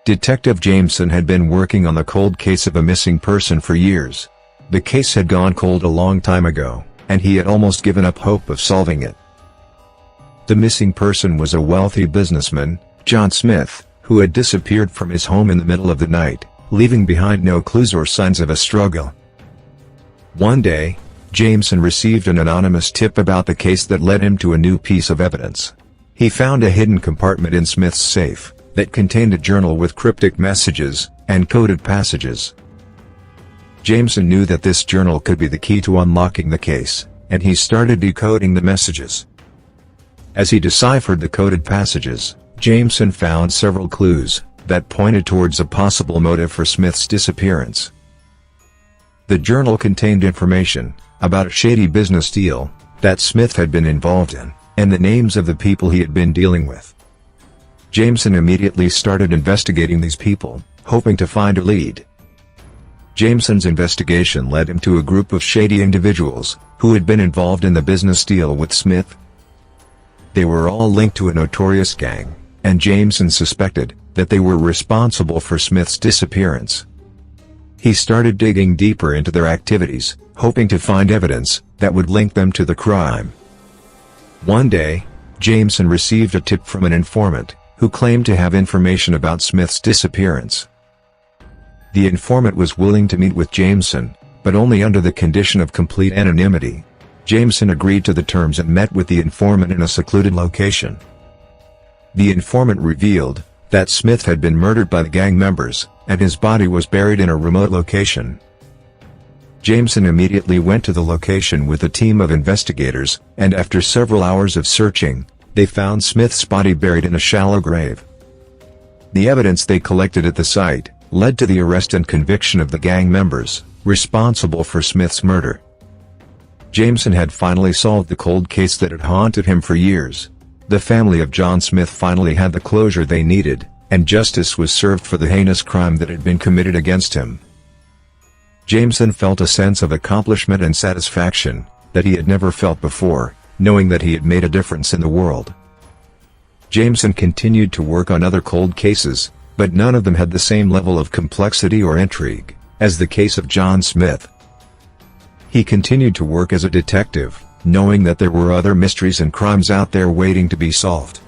Detective Jameson had been working on the cold case of a missing person for years. The case had gone cold a long time ago, and he had almost given up hope of solving it. The missing person was a wealthy businessman, John Smith, who had disappeared from his home in the middle of the night, leaving behind no clues or signs of a struggle. One day, Jameson received an anonymous tip about the case that led him to a new piece of evidence. He found a hidden compartment in Smith's safe that contained a journal with cryptic messages and coded passages. Jameson knew that this journal could be the key to unlocking the case, and he started decoding the messages. As he deciphered the coded passages, Jameson found several clues that pointed towards a possible motive for Smith's disappearance. The journal contained information about a shady business deal that Smith had been involved in, and the names of the people he had been dealing with. Jameson immediately started investigating these people, hoping to find a lead. Jameson's investigation led him to a group of shady individuals who had been involved in the business deal with Smith. They were all linked to a notorious gang, and Jameson suspected that they were responsible for Smith's disappearance. He started digging deeper into their activities, hoping to find evidence that would link them to the crime. One day, Jameson received a tip from an informant who claimed to have information about Smith's disappearance. The informant was willing to meet with Jameson, but only under the condition of complete anonymity. Jameson agreed to the terms and met with the informant in a secluded location. The informant revealed that Smith had been murdered by the gang members, and his body was buried in a remote location. Jameson immediately went to the location with a team of investigators, and after several hours of searching, they found Smith's body buried in a shallow grave. The evidence they collected at the site led to the arrest and conviction of the gang members responsible for Smith's murder. Jameson had finally solved the cold case that had haunted him for years. The family of John Smith finally had the closure they needed, and justice was served for the heinous crime that had been committed against him. Jameson felt a sense of accomplishment and satisfaction that he had never felt before, knowing that he had made a difference in the world. Jameson continued to work on other cold cases, but none of them had the same level of complexity or intrigue as the case of John Smith. He continued to work as a detective, knowing that there were other mysteries and crimes out there waiting to be solved.